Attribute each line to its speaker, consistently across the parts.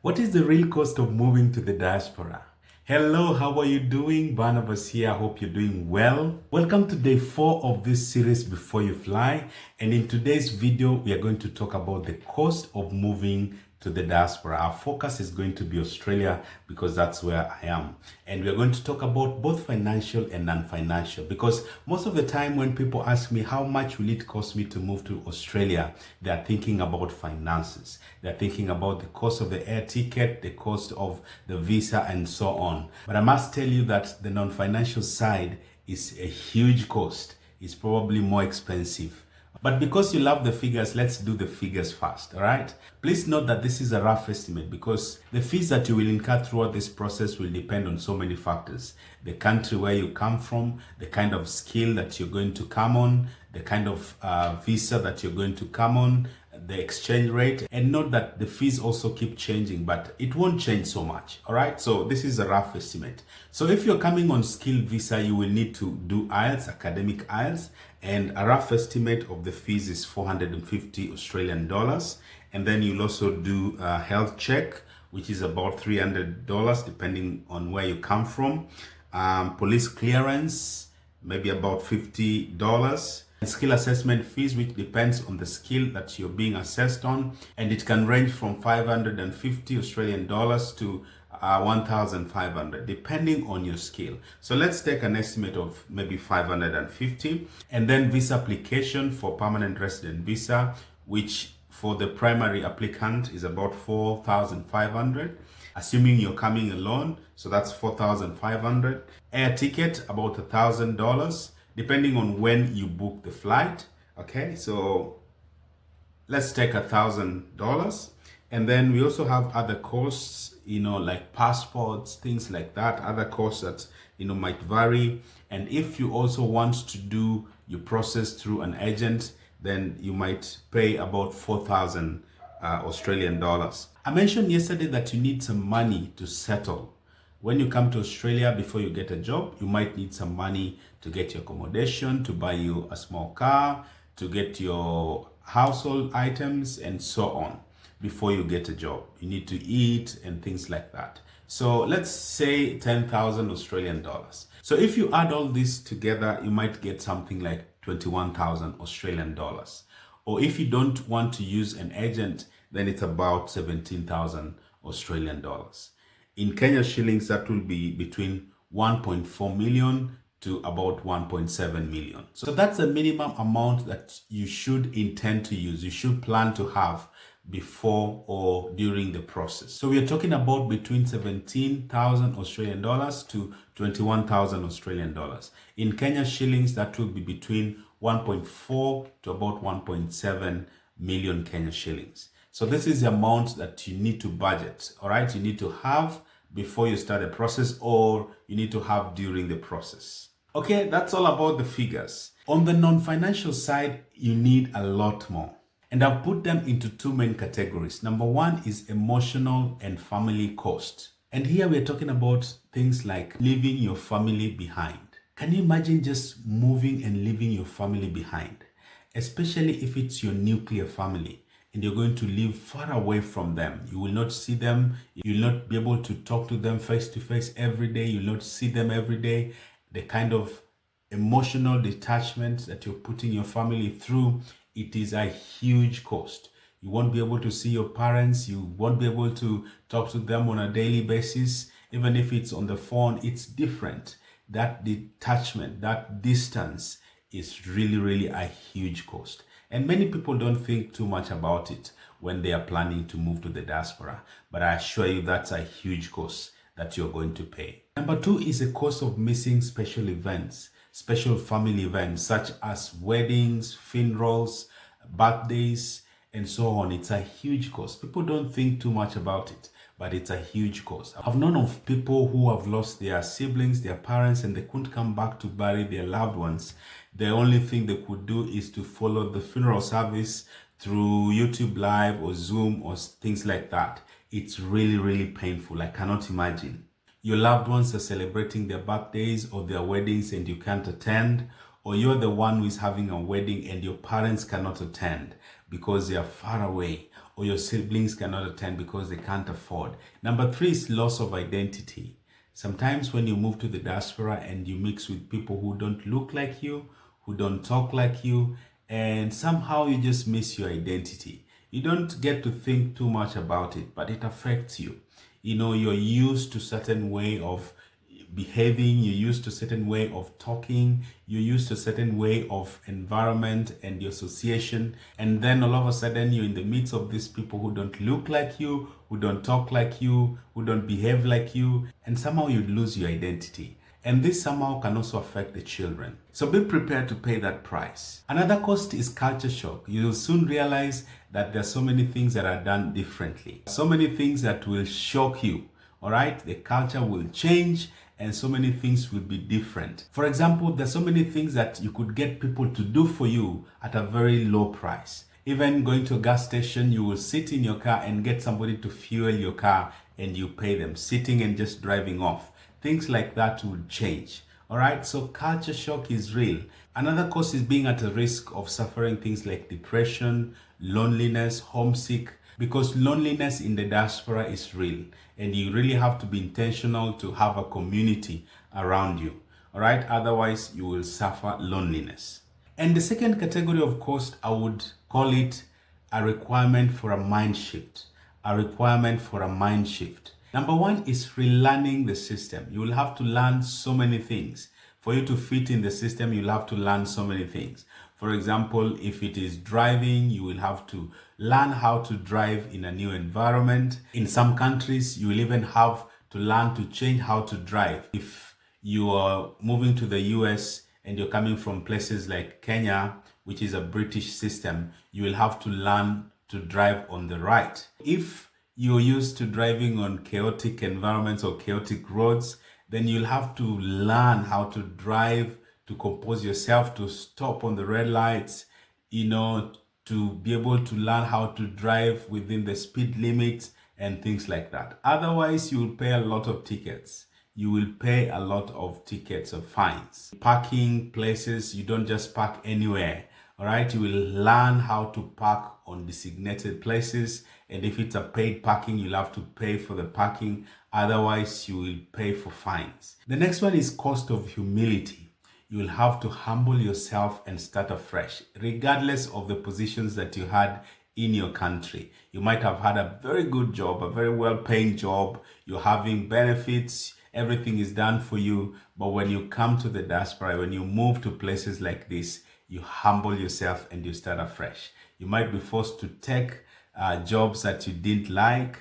Speaker 1: What is the real cost of moving to the diaspora? Hello, how are you doing? Barnabas here. I hope you're doing well. Welcome to day 4 of this series Before You Fly. And in today's video, we are going to talk about the cost of moving to the diaspora. Our focus is going to be Australia because that's where I am. And we're going to talk about both financial and non-financial, because most of the time when people ask me how much will it cost me to move to Australia, they are thinking about finances. They're thinking about the cost of the air ticket, the cost of the visa, and so on. But I must tell you that the non-financial side is a huge cost. It's probably more expensive. But because you love the figures, let's do the figures first, all right? Please note that this is a rough estimate because the fees that you will incur throughout this process will depend on so many factors. The country where you come from, the kind of skill that you're going to come on, the kind of visa that you're going to come on, the exchange rate. And note that the fees also keep changing, but it won't change so much, all right? So this is a rough estimate. So if you're coming on skilled visa, you will need to do IELTS, academic IELTS, and a rough estimate of the fees is 450 Australian dollars. And then you'll also do a health check, which is about $300 depending on where you come from. Police clearance, maybe about $50. Skill assessment fees, which depends on the skill that you're being assessed on, and it can range from 550 Australian dollars to 1,500 depending on your skill. So let's take an estimate of maybe 550. And then visa application for permanent resident visa, which for the primary applicant is about 4,500, assuming you're coming alone, so that's 4,500. Air ticket about $1,000 depending on when you book the flight. Okay, so let's take $1,000. And then we also have other costs, like passports, things like that, other costs that, might vary. And if you also want to do your process through an agent, then you might pay about 4,000 Australian dollars. I mentioned yesterday that you need some money to settle. When you come to Australia, before you get a job, you might need some money to get your accommodation, to buy you a small car, to get your household items, and so on. Before you get a job, you need to eat and things like that. So let's say 10,000 Australian dollars. So if you add all this together, you might get something like 21,000 Australian dollars. Or if you don't want to use an agent, then it's about 17,000 Australian dollars. In Kenya shillings, that will be between 1.4 million to about 1.7 million. So that's the minimum amount that you should intend to use. You should plan to have before or during the process. So we are talking about between 17,000 Australian dollars to 21,000 Australian dollars. In Kenya shillings, that will be between 1.4 to about 1.7 million Kenya shillings. So this is the amount that you need to budget, all right? You need to have before you start the process, or you need to have during the process. Okay, that's all about the figures. On the non-financial side, you need a lot more. And I've put them into two main categories. Number one is emotional and family cost. And here we're talking about things like leaving your family behind. Can you imagine just moving and leaving your family behind? Especially if it's your nuclear family and you're going to live far away from them. You will not see them. You'll not be able to talk to them face to face every day. You'll not see them every day. The kind of emotional detachment that you're putting your family through, it is a huge cost. You won't be able to see your parents. You won't be able to talk to them on a daily basis. Even if it's on the phone, it's different. That detachment, that distance is really, really a huge cost. And many people don't think too much about it when they are planning to move to the diaspora. But I assure you that's a huge cost that you're going to pay. Number two is the cost of missing special events, special family events such as weddings, funerals, birthdays, and so on. It's a huge cost. People don't think too much about it, but it's a huge cost. I've known of people who have lost their siblings, their parents, and they couldn't come back to bury their loved ones. The only thing they could do is to follow the funeral service through YouTube Live or Zoom or things like that. It's really, really painful. I cannot imagine. Your loved ones are celebrating their birthdays or their weddings and you can't attend, or you're the one who is having a wedding and your parents cannot attend because they are far away, or your siblings cannot attend because they can't afford. Number three is loss of identity. Sometimes when you move to the diaspora and you mix with people who don't look like you, who don't talk like you, and somehow you just miss your identity. You don't get to think too much about it, but it affects you. You know, you're used to certain way of behaving, you're used to certain way of talking, you're used to certain way of environment and the association, and then all of a sudden you're in the midst of these people who don't look like you, who don't talk like you, who don't behave like you, and somehow you lose your identity. And this somehow can also affect the children. So be prepared to pay that price. Another cost is culture shock. You'll soon realize that there are so many things that are done differently. So many things that will shock you. All right? The culture will change and so many things will be different. For example, there's so many things that you could get people to do for you at a very low price. Even going to a gas station, you will sit in your car and get somebody to fuel your car and you pay them, sitting and just driving off. Things like that will change. All right, so culture shock is real. Another cause is being at a risk of suffering things like depression, loneliness, homesick, because loneliness in the diaspora is real and you really have to be intentional to have a community around you. All right, otherwise you will suffer loneliness. And the second category of cost, I would call it a requirement for a mind shift. A requirement for a mind shift. Number one is relearning the system. You will have to learn so many things. For you to fit in the system, you'll have to learn so many things. For example, if it is driving, you will have to learn how to drive in a new environment. In some countries, you will even have to learn to change how to drive. If you are moving to the US and you're coming from places like Kenya, which is a British system, you will have to learn to drive on the right. If you're used to driving on chaotic environments or chaotic roads, then you'll have to learn how to drive, to compose yourself, to stop on the red lights, to be able to learn how to drive within the speed limit and things like that. Otherwise, you will pay a lot of tickets. You will pay a lot of tickets or fines. Parking places, you don't just park anywhere. All right, you will learn how to park on designated places, and if it's a paid parking, you'll have to pay for the parking. Otherwise, you will pay for fines. The next one is cost of humility. You will have to humble yourself and start afresh, regardless of the positions that you had in your country. You might have had a very good job, a very well-paying job. You're having benefits. Everything is done for you. But when you come to the diaspora, when you move to places like this, you humble yourself and you start afresh. You might be forced to take jobs that you didn't like,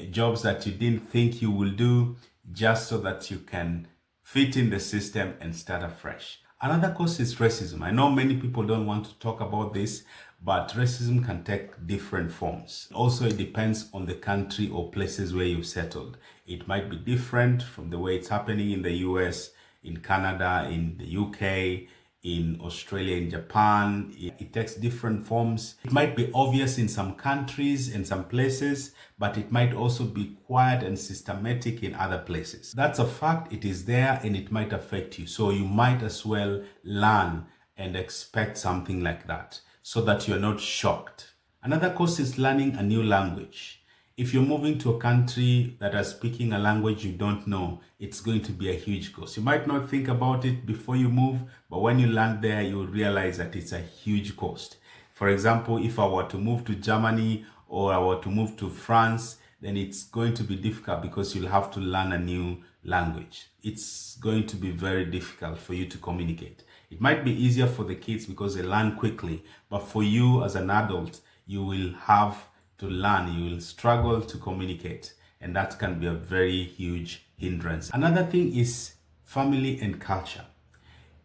Speaker 1: jobs that you didn't think you will do, just so that you can fit in the system and start afresh. Another cause is racism. I know many people don't want to talk about this, but racism can take different forms. Also, it depends on the country or places where you've settled. It might be different from the way it's happening in the US, in Canada, in the UK, in Australia, in Japan. It takes different forms. It might be obvious in some countries and some places, but it might also be quiet and systematic in other places. That's a fact. It is there and it might affect you. So you might as well learn and expect something like that so that you're not shocked. Another course is learning a new language. If you're moving to a country that is speaking a language you don't know, it's going to be a huge cost. You might not think about it before you move, but when you land there, you'll realize that it's a huge cost. For example, if I were to move to Germany or I were to move to France, then it's going to be difficult because you'll have to learn a new language. It's going to be very difficult for you to communicate. It might be easier for the kids because they learn quickly, but for you as an adult, you will have to learn, you will struggle to communicate, and that can be a very huge hindrance. Another thing is family and culture.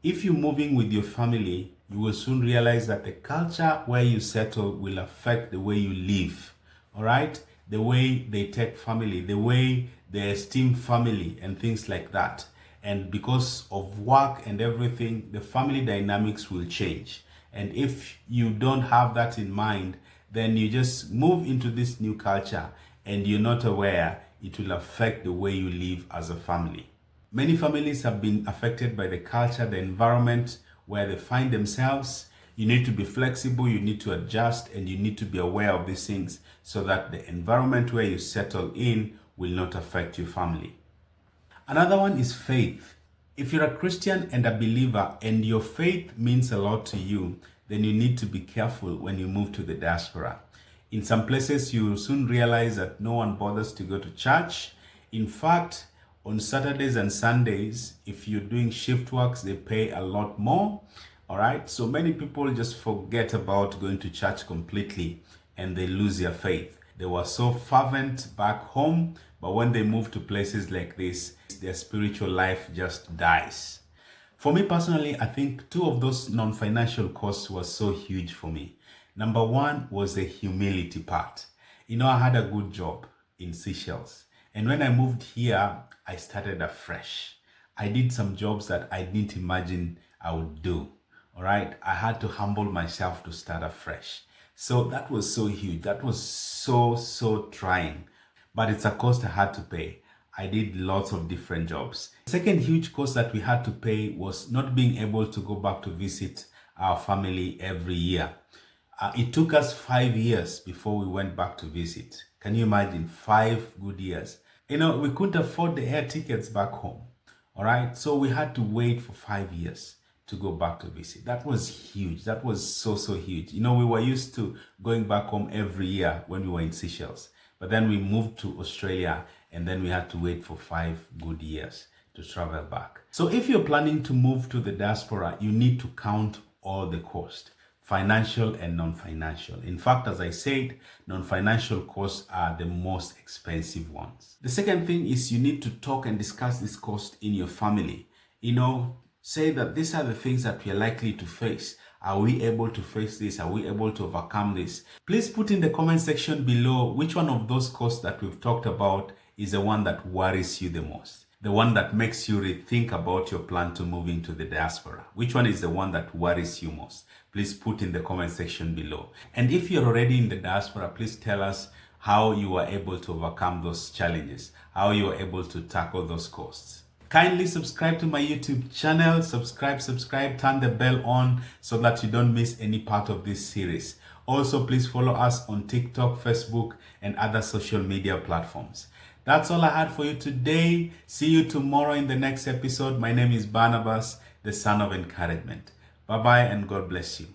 Speaker 1: If you're moving with your family, you will soon realize that the culture where you settle will affect the way you live. All right, the way they take family, the way they esteem family and things like that. And because of work and everything, the family dynamics will change. And if you don't have that in mind, then you just move into this new culture and you're not aware, it will affect the way you live as a family. Many families have been affected by the culture, the environment where they find themselves. You need to be flexible, you need to adjust, and you need to be aware of these things so that the environment where you settle in will not affect your family. Another one is faith. If you're a Christian and a believer and your faith means a lot to you, then you need to be careful when you move to the diaspora. In some places, you will soon realize that no one bothers to go to church. In fact, on Saturdays and Sundays, if you're doing shift works, they pay a lot more. All right. So many people just forget about going to church completely and they lose their faith. They were so fervent back home, but when they move to places like this, their spiritual life just dies. For me personally, I think two of those non-financial costs were so huge for me. Number one was the humility part. I had a good job in Seychelles. And when I moved here, I started afresh. I did some jobs that I didn't imagine I would do. All right. I had to humble myself to start afresh. So that was so huge. That was so trying. But it's a cost I had to pay. I did lots of different jobs. The second huge cost that we had to pay was not being able to go back to visit our family every year. It took us 5 years before we went back to visit. Can you imagine? 5 good years. We couldn't afford the air tickets back home. All right. So we had to wait for 5 years to go back to visit. That was huge. That was so huge. We were used to going back home every year when we were in Seychelles. But then we moved to Australia and then we had to wait for 5 good years to travel back. So if you're planning to move to the diaspora, you need to count all the cost. Financial and non-financial. In fact, as I said, non-financial costs are the most expensive ones. The second thing is you need to talk and discuss this cost in your family. Say that these are the things that we are likely to face. Are we able to face this? Are we able to overcome this? Please put in the comment section below which one of those costs that we've talked about is the one that worries you the most. The one that makes you rethink about your plan to moving to the diaspora. Which one is the one that worries you most? Please put in the comment section below. And if you're already in the diaspora, please tell us how you were able to overcome those challenges, how you were able to tackle those costs. Kindly subscribe to my YouTube channel, subscribe, turn the bell on so that you don't miss any part of this series. Also, please follow us on TikTok, Facebook, and other social media platforms. That's all I had for you today. See you tomorrow in the next episode. My name is Barnabas, the son of encouragement. Bye-bye and God bless you.